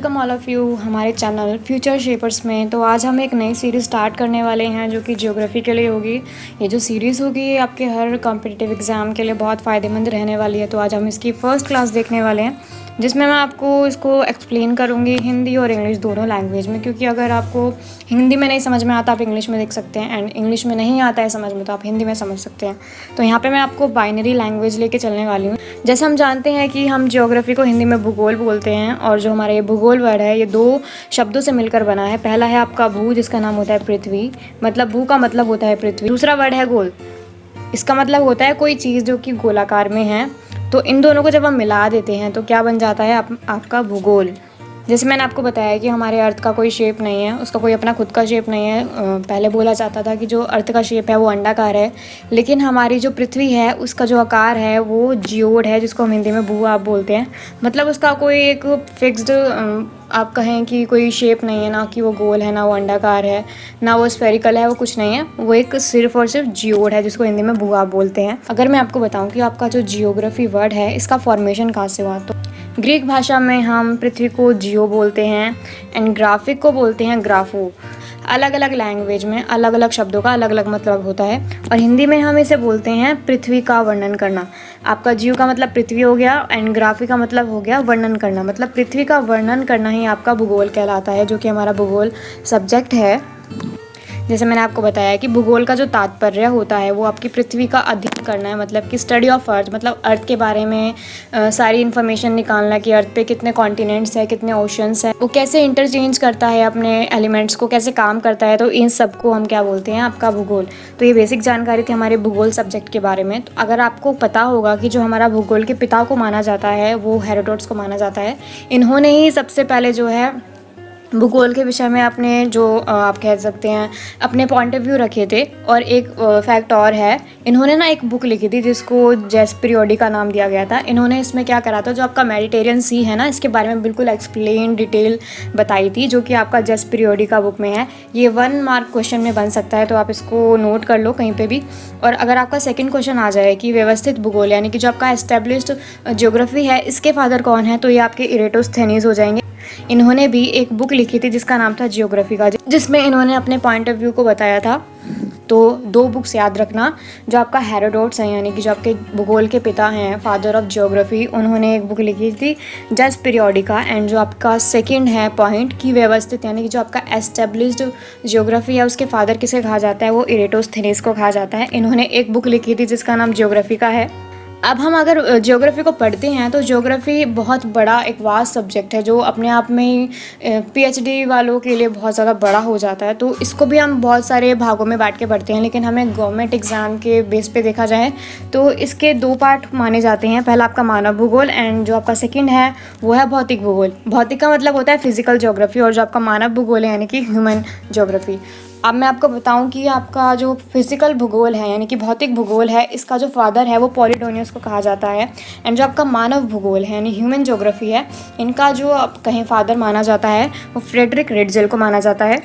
Welcome all of you हमारे channel future shapers में। तो आज हम एक नई सीरीज़ स्टार्ट करने वाले हैं जो कि ज्योग्राफी के लिए होगी। ये जो सीरीज़ होगी ये आपके हर कॉम्पिटिटिव एग्ज़ाम के लिए बहुत फ़ायदेमंद रहने वाली है। तो आज हम इसकी फ़र्स्ट क्लास देखने वाले हैं जिसमें मैं आपको इसको एक्सप्लेन करूँगी हिंदी और इंग्लिश दोनों लैंग्वेज में, क्योंकि अगर आपको हिंदी में नहीं समझ में आता आप इंग्लिश में देख सकते हैं, एंड इंग्लिश में नहीं आता है समझ में तो आप हिंदी में समझ सकते हैं। तो यहाँ पे मैं आपको बाइनरी लैंग्वेज लेके चलने वाली हूँ। जैसे हम जानते हैं कि हम ज्योग्राफी को हिंदी में भूगोल बोलते हैं, और जो हमारा ये भूगोल वर्ड है ये दो शब्दों से मिलकर बना है। पहला है आपका भू, जिसका नाम होता है पृथ्वी, मतलब भू का मतलब होता है पृथ्वी। दूसरा वर्ड है गोल, इसका मतलब होता है कोई चीज़ जो कि गोलाकार में है। तो इन दोनों को जब हम मिला देते हैं तो क्या बन जाता है आपका भूगोल। जैसे मैंने आपको बताया कि हमारे अर्थ का कोई शेप नहीं है, उसका कोई अपना खुद का शेप नहीं है। पहले बोला जाता था कि जो अर्थ का शेप है वो अंडाकार है, लेकिन हमारी जो पृथ्वी है उसका जो आकार है वो जियोड है, जिसको हम हिंदी में भू आप बोलते हैं। मतलब उसका कोई एक फिक्स्ड आप कहें कि कोई शेप नहीं है, ना कि वो गोल है, ना वो अंडाकार है, ना वो स्फेरिकल है, वो कुछ नहीं है। वो एक सिर्फ और सिर्फ जियोड है, जिसको हिंदी में भू आप बोलते हैं। अगर मैं आपको बताऊं कि आपका जो जियोग्राफी वर्ड है इसका फॉर्मेशन कहाँ से हुआ, तो ग्रीक भाषा में हम पृथ्वी को जियो बोलते हैं एंड ग्राफिक को बोलते हैं ग्राफो। अलग अलग लैंग्वेज में अलग अलग शब्दों का अलग अलग मतलब होता है, और हिंदी में हम इसे बोलते हैं पृथ्वी का वर्णन करना। आपका जियो का मतलब पृथ्वी हो गया, एंड ग्राफी का मतलब हो गया वर्णन करना। मतलब पृथ्वी का वर्णन करना ही आपका भूगोल कहलाता है, जो कि हमारा भूगोल सब्जेक्ट है। जैसे मैंने आपको बताया कि भूगोल का जो तात्पर्य होता है वो आपकी पृथ्वी का अध्ययन करना है, मतलब कि स्टडी ऑफ अर्थ, मतलब अर्थ के बारे में सारी इन्फॉर्मेशन निकालना कि अर्थ पे कितने कॉन्टिनेंट्स हैं, कितने ओशंस हैं, वो कैसे इंटरचेंज करता है अपने एलिमेंट्स को, कैसे काम करता है। तो इन सब को हम क्या बोलते हैं, आपका भूगोल। तो ये बेसिक जानकारी थी हमारे भूगोल सब्जेक्ट के बारे में। तो अगर आपको पता होगा कि जो हमारा भूगोल के पिता को माना जाता है वो हेरोडोटस को माना जाता है। इन्होंने ही सबसे पहले जो है भूगोल के विषय में अपने जो आप कह सकते हैं अपने पॉइंट ऑफ व्यू रखे थे। और एक फैक्ट और है, इन्होंने ना एक बुक लिखी थी जिसको जेस पीरियोडी का नाम दिया गया था। इन्होंने इसमें क्या करा था, जो आपका मेडिटेरियन सी है ना, इसके बारे में बिल्कुल एक्सप्लेन डिटेल बताई थी, जो कि आपका जेस पीरियोडी का बुक में है। ये 1 मार्क क्वेश्चन में बन सकता है, तो आप इसको नोट कर लो कहीं पर भी। और अगर आपका सेकेंड क्वेश्चन आ जाए कि व्यवस्थित भूगोल यानी कि जो आपका एस्टेब्लिश्ड ज्योग्राफी है इसके फादर कौन है, तो ये आपके इरेटोस्थेनीज हो जाएंगे। इन्होंने भी एक बुक लिखी थी जिसका नाम था जियोग्राफी का, जिसमें इन्होंने अपने पॉइंट ऑफ व्यू को बताया था। तो 2 बुक्स याद रखना, जो आपका हेरोडोट्स हैं यानी कि जो आपके भूगोल के पिता हैं, फादर ऑफ ज्योग्राफी, उन्होंने एक बुक लिखी थी जेस पीरियोडिका। एंड जो आपका सेकंड है पॉइंट कि व्यवस्थित यानी कि जो आपका एस्टेब्लिश्ड ज्योग्राफी है उसके फादर किसे कहा जाता है, वो इरेटोस्थेनीस को कहा जाता है। इन्होंने एक बुक लिखी थी जिसका नाम ज्योग्राफी का है। अब हम अगर ज्योग्राफी को पढ़ते हैं तो ज्योग्राफी बहुत बड़ा एक वास्ट सब्जेक्ट है, जो अपने आप में ही पीएचडी वालों के लिए बहुत ज़्यादा बड़ा हो जाता है। तो इसको भी हम बहुत सारे भागों में बांट के पढ़ते हैं, लेकिन हमें गवर्नमेंट एग्ज़ाम के बेस पे देखा जाए तो इसके 2 पार्ट माने जाते हैं। पहला आपका मानव भूगोल, एंड जो आपका सेकेंड है वो है भौतिक भूगोल। भौतिक का मतलब होता है फिजिकल ज्योग्राफी, और जो आपका मानव भूगोल है यानी कि ह्यूमन ज्योग्राफी। अब मैं आपको बताऊं कि आपका जो फिजिकल भूगोल है यानी कि भौतिक भूगोल है, इसका जो फादर है वो पॉलिडोनियस को कहा जाता है। एंड जो आपका मानव भूगोल है यानी ह्यूमन ज्योग्राफी है, इनका जो आप कहीं फादर माना जाता है वो फ्रेडरिक रेडजेल को माना जाता है।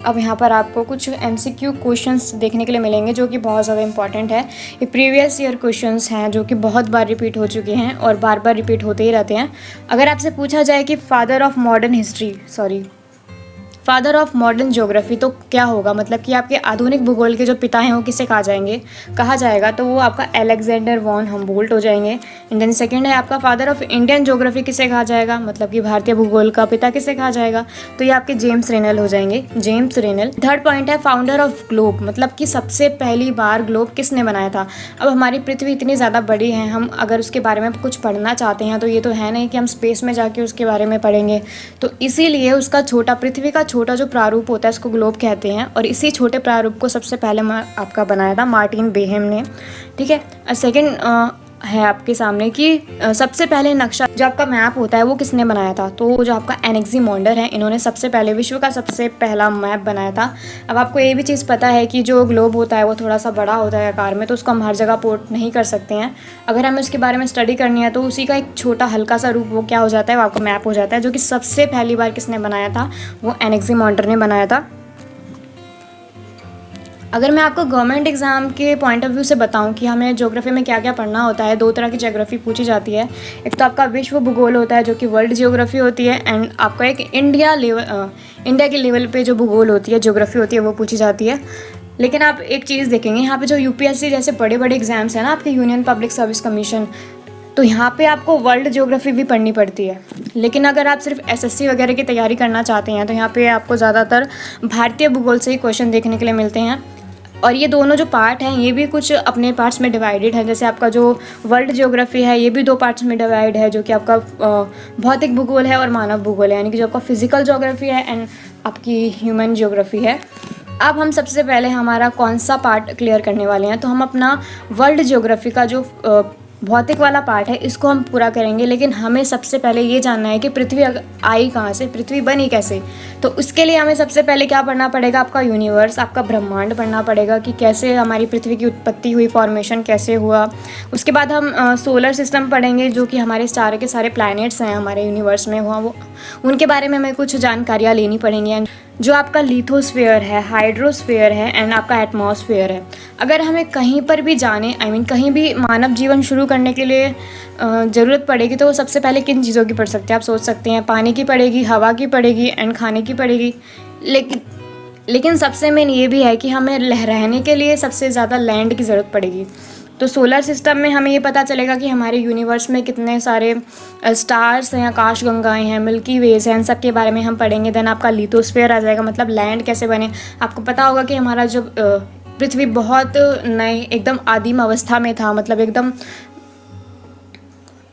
अब यहाँ पर आपको कुछ MCQ क्वेश्चंस देखने के लिए मिलेंगे जो कि बहुत ज़्यादा इंपॉर्टेंट है। ये प्रीवियस ईयर क्वेश्चंस हैं जो कि बहुत बार रिपीट हो चुके हैं और बार बार रिपीट होते ही रहते हैं। अगर आपसे पूछा जाए कि फादर ऑफ मॉडर्न ज्योग्राफी तो क्या होगा, मतलब कि आपके आधुनिक भूगोल के जो पिता हैं वो किसे कहा जाएगा, तो वो आपका अलेक्जेंडर वॉन हम्बोल्ट हो जाएंगे। एंड देन सेकंड है आपका फादर ऑफ इंडियन ज्योग्राफी किसे कहा जाएगा, मतलब कि भारतीय भूगोल का पिता किसे कहा जाएगा, तो ये आपके जेम्स रेनल हो जाएंगे, जेम्स रेनल। थर्ड पॉइंट है फाउंडर ऑफ ग्लोब, मतलब कि सबसे पहली बार ग्लोब किसने बनाया था। अब हमारी पृथ्वी इतनी ज़्यादा बड़ी है, हम अगर उसके बारे में कुछ पढ़ना चाहते हैं तो ये तो है नहीं कि हम स्पेस में जाके उसके बारे में पढ़ेंगे। तो इसीलिए उसका पृथ्वी का छोटा जो प्रारूप होता है उसको ग्लोब कहते हैं, और इसी छोटे प्रारूप को सबसे पहले आपका बनाया था मार्टिन बेहेम ने। ठीक है। और सेकंड है आपके सामने कि सबसे पहले नक्शा जो आपका मैप होता है वो किसने बनाया था, तो जो आपका एनेक्सिमॉन्डर है, इन्होंने सबसे पहले विश्व का सबसे पहला मैप बनाया था। अब आपको ये भी चीज़ पता है कि जो ग्लोब होता है वो थोड़ा सा बड़ा होता है आकार में, तो उसको हम हर जगह पोर्ट नहीं कर सकते हैं। अगर हमें उसके बारे में स्टडी करनी है तो उसी का एक छोटा हल्का सा रूप वो क्या हो जाता है, वो आपका मैप हो जाता है, जो कि सबसे पहली बार किसने बनाया था, वो एनेक्सिमॉन्डर ने बनाया था। अगर मैं आपको गवर्नमेंट एग्ज़ाम के पॉइंट ऑफ व्यू से बताऊं कि हमें ज्योग्राफी में क्या क्या पढ़ना होता है, दो तरह की ज्योग्राफी पूछी जाती है। एक तो आपका विश्व भूगोल होता है जो कि वर्ल्ड ज्योग्राफी होती है, एंड आपका एक इंडिया के लेवल पे जो भूगोल होती है, ज्योग्राफी होती है, वो पूछी जाती है। लेकिन आप एक चीज़ देखेंगे यहाँ पे, जो यूपीएससी जैसे बड़े बड़े एग्जाम्स हैं ना, आपके यूनियन पब्लिक सर्विस कमीशन, तो यहाँ पे आपको वर्ल्ड ज्योग्राफी भी पढ़नी पड़ती है। लेकिन अगर आप सिर्फ एसएससी वगैरह की तैयारी करना चाहते हैं तो यहाँ पे आपको ज़्यादातर भारतीय भूगोल से ही क्वेश्चन देखने के लिए मिलते हैं। और ये दोनों जो पार्ट हैं ये भी कुछ अपने पार्ट्स में डिवाइडेड है। जैसे आपका जो वर्ल्ड ज्योग्राफी है ये भी दो पार्ट्स में डिवाइड है, जो कि आपका भौतिक भूगोल है और मानव भूगोल है, यानी कि जो आपका फिजिकल ज्योग्राफी है एंड आपकी ह्यूमन ज्योग्राफी है। अब हम सबसे पहले हमारा कौन सा पार्ट क्लियर करने वाले हैं, तो हम अपना वर्ल्ड ज्योग्राफी का जो भौतिक वाला पार्ट है इसको हम पूरा करेंगे। लेकिन हमें सबसे पहले ये जानना है कि पृथ्वी आई कहाँ से, पृथ्वी बनी कैसे। तो उसके लिए हमें सबसे पहले क्या पढ़ना पड़ेगा, आपका यूनिवर्स, आपका ब्रह्मांड पढ़ना पड़ेगा कि कैसे हमारी पृथ्वी की उत्पत्ति हुई, फॉर्मेशन कैसे हुआ। उसके बाद हम सोलर सिस्टम पढ़ेंगे, जो कि हमारे सारे के सारे प्लैनेट्स हैं हमारे यूनिवर्स में हुआ, वो उनके बारे में हमें कुछ जानकारियाँ लेनी पड़ेंगी। एंड जो आपका लिथोस्फीयर है, हाइड्रोस्फीयर है एंड आपका एटमॉस्फेयर है। अगर हमें कहीं पर भी जाने, कहीं भी मानव जीवन शुरू करने के लिए ज़रूरत पड़ेगी तो सबसे पहले किन चीज़ों की पड़ सकती है, आप सोच सकते हैं। पानी की पड़ेगी, हवा की पड़ेगी एंड खाने की पड़ेगी। लेकिन सबसे मेन ये भी है कि हमें रहने के लिए सबसे ज़्यादा लैंड की ज़रूरत पड़ेगी। तो सोलर सिस्टम में हमें ये पता चलेगा कि हमारे यूनिवर्स में कितने सारे स्टार्स हैं, आकाशगंगाएं हैं, मिल्की वेज हैं, इन सब के बारे में हम पढ़ेंगे। देन आपका लिथोस्फीयर आ जाएगा, मतलब लैंड कैसे बने। आपको पता होगा कि हमारा जो पृथ्वी बहुत नए एकदम आदिम अवस्था में था, मतलब एकदम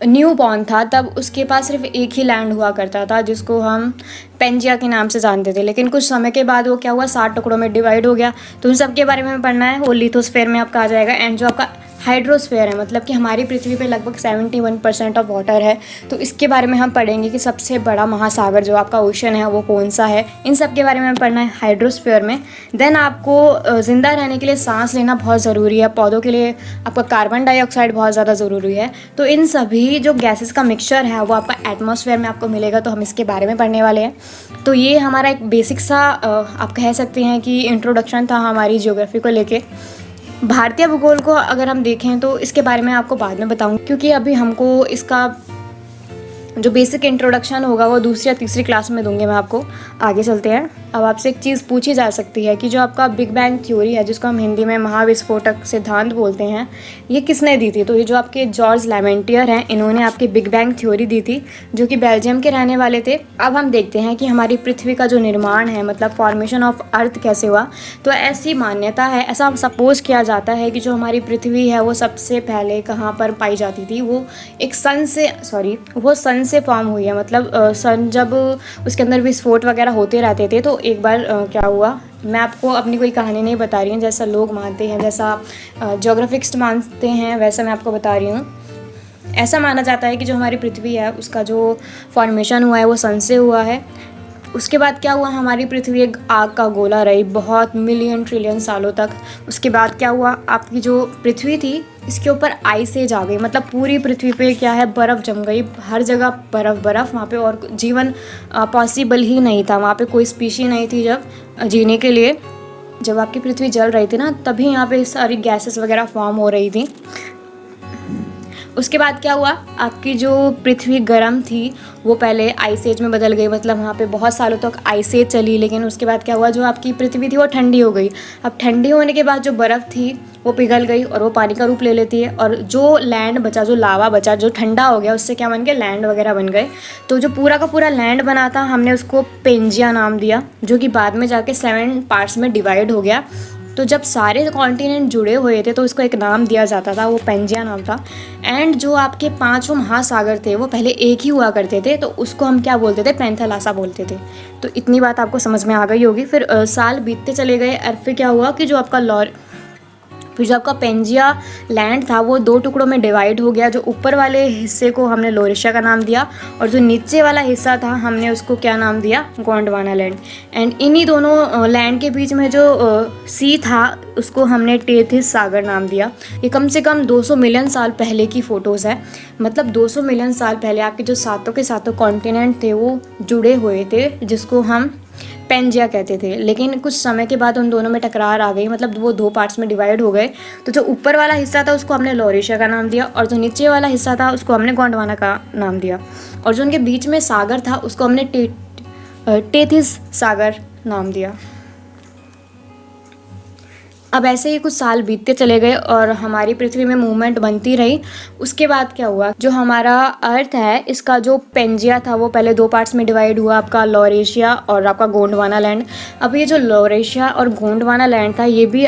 न्यू बॉर्न था, तब उसके पास सिर्फ एक ही लैंड हुआ करता था जिसको हम पेंजिया के नाम से जानते थे। लेकिन कुछ समय के बाद वो क्या हुआ, 7 टुकड़ों में डिवाइड हो गया। तो उन सब के बारे में पढ़ना है, वो लिथोस्फीयर में आपका आ जाएगा। एंड जो आपका हाइड्रोस्फीयर है, मतलब कि हमारी पृथ्वी पे लगभग 71% ऑफ वाटर है। तो इसके बारे में हम पढ़ेंगे कि सबसे बड़ा महासागर जो आपका ओशन है वो कौन सा है। इन सब के बारे में पढ़ना है हाइड्रोस्फीयर में। देन आपको ज़िंदा रहने के लिए सांस लेना बहुत ज़रूरी है, पौधों के लिए आपका कार्बन डाइऑक्साइड बहुत ज़्यादा ज़रूरी है। तो इन सभी जो गैसेस का मिक्सचर है वो आपका एटमॉस्फेयर में आपको मिलेगा, तो हम इसके बारे में पढ़ने वाले हैं। तो ये हमारा एक बेसिक सा आप कह सकते हैं कि इंट्रोडक्शन था हमारी ज्योग्राफी को लेके। भारतीय भूगोल को अगर हम देखें तो इसके बारे में आपको बाद में बताऊंगी, क्योंकि अभी हमको इसका जो बेसिक इंट्रोडक्शन होगा वो दूसरी या तीसरी क्लास में दूंगी मैं आपको। आगे चलते हैं। अब आपसे एक चीज़ पूछी जा सकती है कि जो आपका बिग बैंग थ्योरी है, जिसको हम हिंदी में महाविस्फोटक सिद्धांत बोलते हैं, ये किसने दी थी। तो ये जो आपके जॉर्ज लैमेंटियर हैं, इन्होंने आपकी बिग बैंग थ्योरी दी थी, जो कि बेल्जियम के रहने वाले थे। अब हम देखते हैं कि हमारी पृथ्वी का जो निर्माण है, मतलब फॉर्मेशन ऑफ अर्थ कैसे हुआ। तो ऐसी मान्यता है, ऐसा सपोज किया जाता है कि जो हमारी पृथ्वी है वो सबसे पहले कहाँ पर पाई जाती थी, वो एक सन से फॉर्म हुई है। मतलब सन जब उसके अंदर विस्फोट वगैरह होते रहते थे, तो एक बार क्या हुआ, मैं आपको अपनी कोई कहानी नहीं बता रही हूँ, जैसा लोग मानते हैं, जैसा ज्योग्राफिक्स मानते हैं, वैसा मैं आपको बता रही हूँ। ऐसा माना जाता है कि जो हमारी पृथ्वी है उसका जो फॉर्मेशन हुआ है वो सन से हुआ है। उसके बाद क्या हुआ, हमारी पृथ्वी एक आग का गोला रही बहुत मिलियन ट्रिलियन सालों तक। उसके बाद क्या हुआ, आपकी जो पृथ्वी थी इसके ऊपर आइस एज आ गई, मतलब पूरी पृथ्वी पे क्या है, बर्फ़ जम गई, हर जगह बर्फ़ वहाँ पे, और जीवन पॉसिबल ही नहीं था, वहाँ पे कोई स्पीशी नहीं थी जब जीने के लिए। जब आपकी पृथ्वी जल रही थी ना, तभी यहाँ पे सारी गैसेस वगैरह फॉर्म हो रही थी। उसके बाद क्या हुआ, आपकी जो पृथ्वी गर्म थी वो पहले आइस एज में बदल गई, मतलब वहाँ पे बहुत सालों तक आइस एज चली। लेकिन उसके बाद क्या हुआ, जो आपकी पृथ्वी थी वो ठंडी हो गई। अब ठंडी होने के बाद जो बर्फ़ थी वो पिघल गई और वो पानी का रूप ले लेती है, और जो लैंड बचा, जो लावा बचा, जो ठंडा हो गया, उससे क्या बन गया, लैंड वगैरह बन गए। तो जो पूरा का पूरा लैंड बना था, हमने उसको पेंजिया नाम दिया, जो कि बाद में जाके 7 पार्ट्स में डिवाइड हो गया। तो जब सारे कॉन्टिनेंट जुड़े हुए थे तो उसको एक नाम दिया जाता था, वो पेंजिया नाम था। एंड जो आपके 5 महासागर थे वो पहले एक ही हुआ करते थे, तो उसको हम क्या बोलते थे, पैंथालासा बोलते थे। तो इतनी बात आपको समझ में आ गई होगी। फिर साल बीतते चले गए, और फिर क्या हुआ कि जो आपका पेंजिया लैंड था वो 2 टुकड़ों में डिवाइड हो गया। जो ऊपर वाले हिस्से को हमने लोरेशिया का नाम दिया, और जो नीचे वाला हिस्सा था हमने उसको क्या नाम दिया, गोंडवाना लैंड। एंड इन्हीं दोनों लैंड के बीच में जो सी था उसको हमने टेथिस सागर नाम दिया। ये कम से कम 200 मिलियन साल पहले की फ़ोटोज़ है, मतलब 200 मिलियन साल पहले आपके जो सातों के सातों कॉन्टिनेंट थे वो जुड़े हुए थे, जिसको हम पेंजिया कहते थे। लेकिन कुछ समय के बाद उन दोनों में टकरार आ गई, मतलब वो 2 पार्ट्स में डिवाइड हो गए। तो जो ऊपर वाला हिस्सा था उसको हमने लॉरेशिया का नाम दिया, और जो नीचे वाला हिस्सा था उसको हमने गोंडवाना का नाम दिया, और जो उनके बीच में सागर था उसको हमने टेथिस सागर नाम दिया। अब ऐसे ही कुछ साल बीतते चले गए और हमारी पृथ्वी में मूवमेंट बनती रही। उसके बाद क्या हुआ, जो हमारा अर्थ है इसका जो पेंजिया था वो पहले 2 पार्ट्स में डिवाइड हुआ, आपका लॉरेशिया और आपका गोंडवाना लैंड। अब ये जो लॉरेशिया और गोंडवाना लैंड था ये भी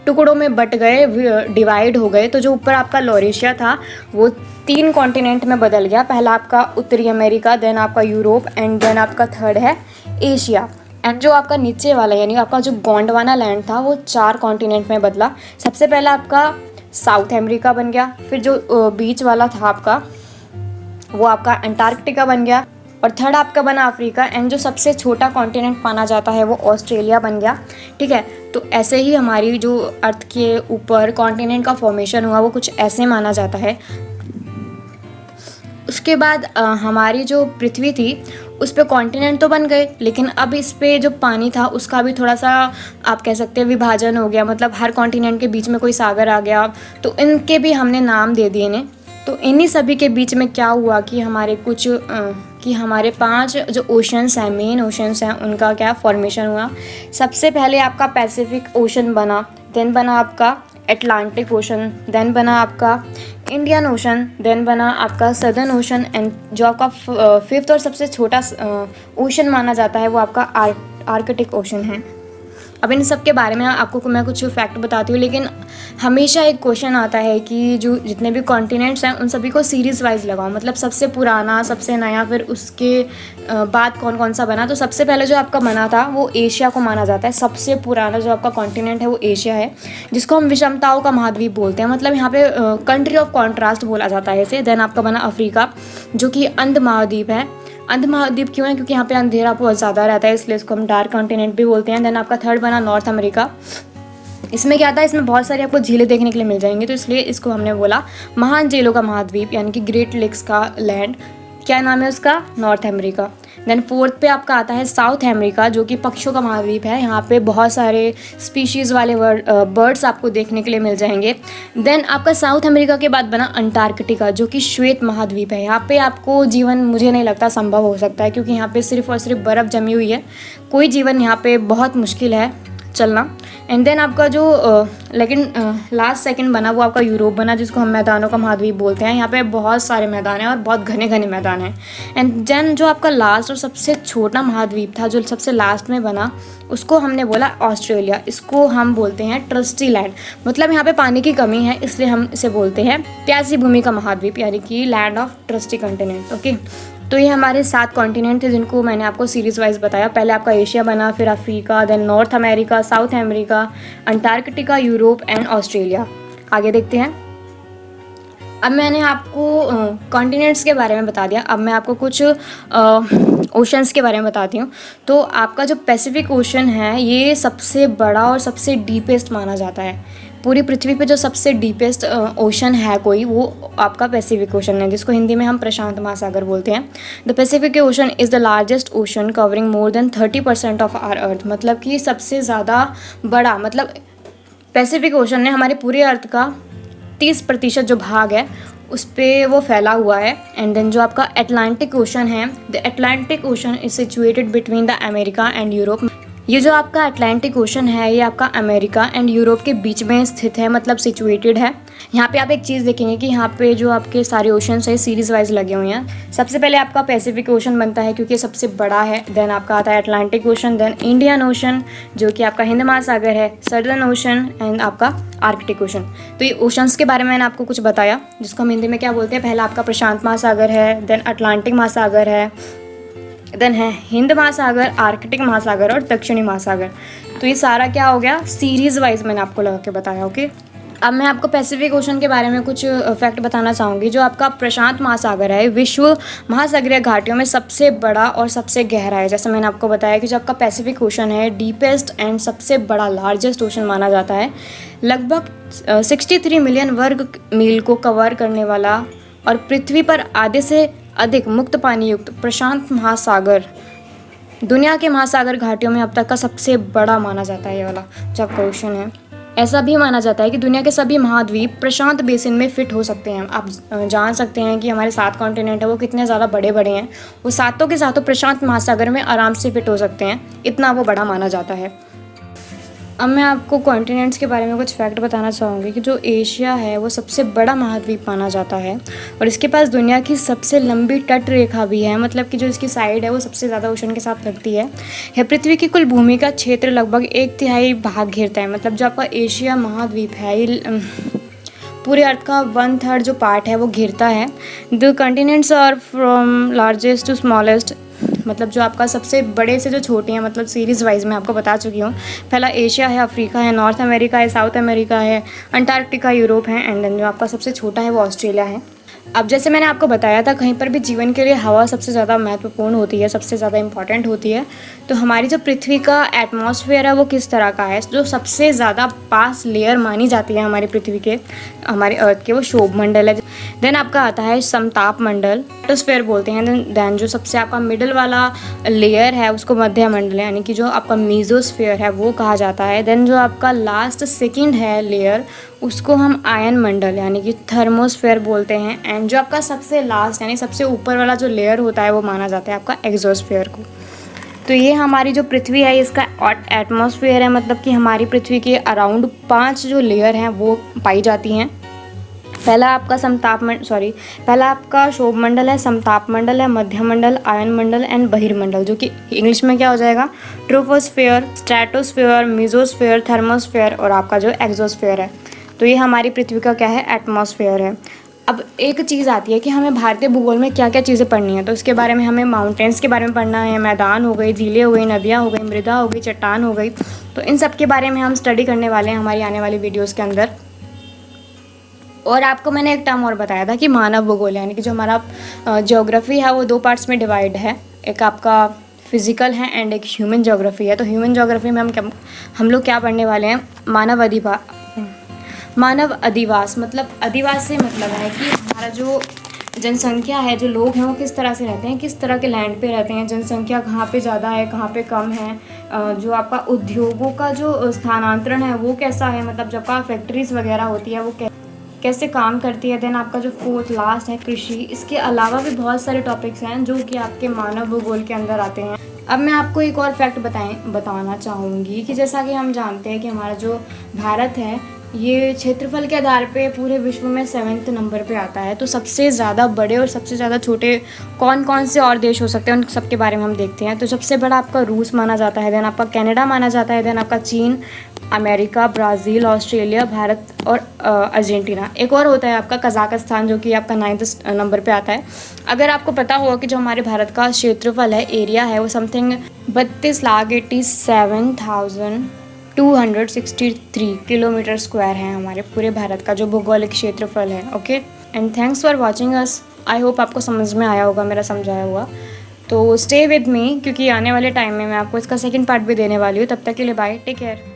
टुकड़ों में बट गए, डिवाइड हो गए। तो जो ऊपर आपका लॉरेशिया था वो 3 कॉन्टिनेंट में बदल गया। पहला आपका उत्तरी अमेरिका, देन आपका यूरोप, एंड देन आपका थर्ड है एशिया। एंड जो आपका नीचे वाला यानी आपका जो गोंडवाना लैंड था वो 4 कॉन्टिनेंट में बदला। सबसे पहला आपका साउथ अमेरिका बन गया, फिर जो बीच वाला था आपका वो आपका अंटार्कटिका बन गया, और थर्ड आपका बना अफ्रीका, एंड जो सबसे छोटा कॉन्टिनेंट माना जाता है वो ऑस्ट्रेलिया बन गया। ठीक है, तो ऐसे ही हमारी जो अर्थ के ऊपर कॉन्टिनेंट का फॉर्मेशन हुआ वो कुछ ऐसे माना जाता है। उसके बाद हमारी जो पृथ्वी थी उस पे कॉन्टिनेंट तो बन गए, लेकिन अब इस पे जो पानी था उसका भी थोड़ा सा आप कह सकते हैं विभाजन हो गया, मतलब हर कॉन्टिनेंट के बीच में कोई सागर आ गया, तो इनके भी हमने नाम दे दिए इन्हें। तो इन्हीं सभी के बीच में क्या हुआ कि हमारे 5 जो ओशंस हैं, मेन ओशंस हैं, उनका क्या फॉर्मेशन हुआ। सबसे पहले आपका पैसिफिक ओशन बना, देन बना आपका एटलांटिक ओशन, देन बना आपका इंडियन ओशन, देन बना आपका सदर्न ओशन, एंड जो आपका 5th और सबसे छोटा ओशन माना जाता है वो आपका आर्कटिक ओशन है। अब इन सब के बारे में आपको मैं कुछ फैक्ट बताती हूँ, लेकिन हमेशा एक क्वेश्चन आता है कि जो जितने भी कॉन्टिनेंट्स हैं उन सभी को सीरीज़ वाइज लगाओ, मतलब सबसे पुराना, सबसे नया, फिर उसके बाद कौन कौन सा बना। तो सबसे पहले जो आपका बना था वो एशिया को माना जाता है। सबसे पुराना जो आपका कॉन्टिनेंट है वो एशिया है, जिसको हम विषमताओं का महाद्वीप बोलते हैं, मतलब यहाँ पे कंट्री ऑफ कॉन्ट्रास्ट बोला जाता है इसे। देन आपका बना अफ्रीका, जो कि अंध महाद्वीप है। अंध महाद्वीप क्यों है, क्योंकि यहाँ पे अंधेरा बहुत ज़्यादा रहता है, इसलिए इसको हम डार्क कॉन्टिनेंट भी बोलते हैं। देन आपका थर्ड बना नॉर्थ अमेरिका। इसमें क्या था, इसमें बहुत सारी आपको झीलें देखने के लिए मिल जाएंगी, तो इसलिए इसको हमने बोला महान झीलों का महाद्वीप, यानी कि ग्रेट लेक्स का लैंड। क्या नाम है उसका, नॉर्थ अमेरिका। देन 4th पे आपका आता है साउथ अमेरिका, जो कि पक्षियों का महाद्वीप है। यहाँ पे बहुत सारे स्पीशीज़ वाले बर्ड्स आपको देखने के लिए मिल जाएंगे। देन आपका साउथ अमेरिका के बाद बना अंटार्कटिका, जो कि श्वेत महाद्वीप है। यहाँ पे आपको जीवन मुझे नहीं लगता संभव हो सकता है, क्योंकि यहाँ पे सिर्फ और सिर्फ बर्फ़ जमी हुई है, कोई जीवन यहाँ पे बहुत मुश्किल है चलना। एंड देन आपका जो लेकिन लास्ट सेकंड बना वो आपका यूरोप बना, जिसको हम मैदानों का महाद्वीप बोलते हैं। यहाँ पे बहुत सारे मैदान हैं और बहुत घने घने मैदान हैं। एंड देन जो आपका लास्ट और सबसे छोटा महाद्वीप था जो सबसे लास्ट में बना, उसको हमने बोला ऑस्ट्रेलिया। इसको हम बोलते हैं ट्रस्टी लैंड, मतलब यहाँ पे पानी की कमी है इसलिए हम इसे बोलते हैं प्यासी भूमि का महाद्वीप, यानी कि land of trustee continent. Okay, तो ये हमारे 7 कॉन्टिनेंट थे जिनको मैंने आपको सीरीज़ वाइज बताया। पहले आपका एशिया बना, फिर Africa, then North America, South America, Antarctica, Europe and Australia. आगे देखते हैं। अब मैंने आपको कॉन्टिनेंट्स के बारे में बता दिया, अब मैं आपको कुछ ओशंस के बारे में बताती हूँ। तो आपका जो पैसिफिक ओशन है ये सबसे बड़ा और सबसे डीपेस्ट माना जाता है। पूरी पृथ्वी पे जो सबसे डीपेस्ट ओशन है कोई, वो आपका पैसिफिक ओशन है, जिसको हिंदी में हम प्रशांत महासागर बोलते हैं। The Pacific Ocean is the largest ocean covering more than 30% of our earth, मतलब कि सबसे ज़्यादा बड़ा, मतलब पैसिफिक ओशन ने हमारे पूरे अर्थ का 30% जो भाग है उस पर वो फैला हुआ है। एंड देन जो आपका एटलांटिक ओशन है, the Atlantic ocean is situated between the America and Europe. ये जो आपका अटलांटिक ओशन है ये आपका अमेरिका एंड यूरोप के बीच में स्थित है, मतलब सिचुएटेड है। यहाँ पे आप एक चीज़ देखेंगे कि यहाँ पे जो आपके सारे ओशंस है सीरीज वाइज लगे हुए हैं। सबसे पहले आपका पैसिफिक ओशन बनता है क्योंकि सबसे बड़ा है। देन आपका आता है Atlantic Ocean, then Indian Ocean जो कि आपका हिंद महासागर है, सदर्न ओशन एंड आपका आर्कटिक ओशन। तो ये ओशंस के बारे में मैंने आपको कुछ बताया, जिसको हम हिंदी में क्या बोलते हैं। पहला आपका प्रशांत महासागर है, देन अटलांटिक महासागर है, देन है हिंद महासागर, आर्कटिक महासागर और दक्षिणी महासागर। तो ये सारा क्या हो गया, सीरीज वाइज मैंने आपको लगा के बताया। ओके, अब मैं आपको पैसिफिक ओशन के बारे में कुछ फैक्ट बताना चाहूँगी। जो आपका प्रशांत महासागर है विश्व महासागरीय घाटियों में सबसे बड़ा और सबसे गहरा है। जैसे मैंने आपको बताया कि जो आपका पैसिफिक ओशन है डीपेस्ट एंड सबसे बड़ा लार्जेस्ट ओशन माना जाता है। लगभग 63 मिलियन वर्ग मील को कवर करने वाला और पृथ्वी पर आधे से अधिक मुक्त पानी युक्त प्रशांत महासागर दुनिया के महासागर घाटियों में अब तक का सबसे बड़ा माना जाता है ये वाला जो क्वेश्चन है। ऐसा भी माना जाता है कि दुनिया के सभी महाद्वीप प्रशांत बेसिन में फिट हो सकते हैं। आप जान सकते हैं कि हमारे 7 कॉन्टिनेंट है वो कितने ज़्यादा बड़े बड़े हैं। वो सातों के सातों प्रशांत महासागर में आराम से फिट हो सकते हैं, इतना वो बड़ा माना जाता है। अब मैं आपको कॉन्टिनेंट्स के बारे में कुछ फैक्ट बताना चाहूँगी कि जो एशिया है वो सबसे बड़ा महाद्वीप माना जाता है और इसके पास दुनिया की सबसे लंबी तट रेखा भी है, मतलब कि जो इसकी साइड है वो सबसे ज़्यादा ओशन के साथ लगती है। यह पृथ्वी की कुल भूमि का क्षेत्र लगभग 1/3 भाग घेरता है। मतलब जो आपका एशिया महाद्वीप है ये पूरे अर्थ का 1/3 जो पार्ट है वो घेरता है। The continents are from largest to smallest, मतलब जो आपका सबसे बड़े से जो छोटे हैं, मतलब सीरीज़ वाइज मैं आपको बता चुकी हूँ। पहला एशिया है, अफ्रीका है, नॉर्थ अमेरिका है, साउथ अमेरिका है, अंटार्कटिका, यूरोप है एंड देन जो आपका सबसे छोटा है वो ऑस्ट्रेलिया है। अब जैसे मैंने आपको बताया था कहीं पर भी जीवन के लिए हवा सबसे ज़्यादा महत्वपूर्ण होती है, सबसे ज़्यादा इंपॉर्टेंट होती है। तो हमारी जो पृथ्वी का एटमॉस्फेयर है वो किस तरह का है, जो सबसे ज़्यादा पास लेयर मानी जाती है हमारी पृथ्वी के, हमारे अर्थ के, वो शोभ मंडल है। देन आपका आता है समताप मंडल, स्ट्रेटोस्फेयर बोलते हैं। देन जो सबसे आपका मिडल वाला लेयर है उसको मध्य मंडल है, यानी कि जो आपका मीजोस्फेयर है वो कहा जाता है। देन जो आपका लास्ट सेकंड है लेयर उसको हम आयन मंडल यानी कि थर्मोस्फेयर बोलते हैं। एंड जो आपका सबसे लास्ट यानी सबसे ऊपर वाला जो लेयर होता है वो माना जाता है आपका एक्सोस्फेयर को। तो ये हमारी जो पृथ्वी है इसका एटमॉस्फेयर है, मतलब कि हमारी पृथ्वी के अराउंड 5 जो लेयर हैं वो पाई जाती हैं। पहला आपका शोभ मंडल है, समताप मंडल है, मध्य मंडल, आयन मंडल एंड बहिर्मंडल, जो कि इंग्लिश में क्या हो जाएगा, ट्रोपोस्फेयर, स्ट्रेटोस्फेयर, मीजोस्फेयर, थर्मोस्फेयर और आपका जो एक्सोस्फेयर है। तो ये हमारी पृथ्वी का क्या है, एटमॉस्फेयर है। अब एक चीज़ आती है कि हमें भारतीय भूगोल में क्या क्या चीज़ें पढ़नी है, तो इसके बारे में हमें माउंटेन्स के बारे में पढ़ना है, मैदान हो गई, झीलें हो गई, नदियाँ हो गई, मृदा हो गई, चट्टान हो गई। तो इन सब के बारे में हम स्टडी करने वाले हैं हमारी आने वाली वीडियोज़ के अंदर। और आपको मैंने एक टर्म और बताया था कि मानव भूगोल, यानी कि जो हमारा ज्योग्राफी है वो 2 पार्ट्स में डिवाइड है, एक आपका फिजिकल है एंड एक ह्यूमन ज्योग्राफी है। तो ह्यूमन ज्योग्राफी में हम लोग क्या पढ़ने वाले हैं, मानव अधिवास, मतलब अधिवास से मतलब है कि हमारा जो जनसंख्या है, जो लोग हैं वो किस तरह से रहते हैं, किस तरह के लैंड पे रहते हैं, जनसंख्या कहाँ पे ज़्यादा है, कहाँ पे कम है, जो आपका उद्योगों का जो स्थानांतरण है वो कैसा है, मतलब जब का फैक्ट्रीज़ वगैरह होती है वो कैसे काम करती है। देन आपका जो 4th लास्ट है कृषि। इसके अलावा भी बहुत सारे टॉपिक्स हैं जो कि आपके मानव भूगोल के अंदर आते हैं। अब मैं आपको एक और फैक्ट बताना चाहूँगी कि जैसा कि हम जानते हैं कि हमारा जो भारत है ये क्षेत्रफल के आधार पे पूरे विश्व में 7th नंबर पे आता है। तो सबसे ज़्यादा बड़े और सबसे ज़्यादा छोटे कौन कौन से और देश हो सकते हैं उन सब के बारे में हम देखते हैं। तो सबसे बड़ा आपका रूस माना जाता है, देन आपका कनाडा माना जाता है, देन आपका चीन, अमेरिका, ब्राज़ील, ऑस्ट्रेलिया, भारत और अर्जेंटीना। एक और होता है आपका कज़ाकिस्तान जो कि आपका 9th नंबर पे आता है। अगर आपको पता होगा कि जो हमारे भारत का क्षेत्रफल है, एरिया है, वो समथिंग 32,87,263 किलोमीटर स्क्वायर है हमारे पूरे भारत का जो भौगोलिक क्षेत्रफल है। Okay, and thanks for watching us. I hope आपको समझ में आया होगा मेरा समझाया हुआ। तो स्टे विद मी क्योंकि आने वाले टाइम में मैं आपको इसका सेकंड पार्ट भी देने वाली हूँ। तब तक के लिए बाय, टेक केयर।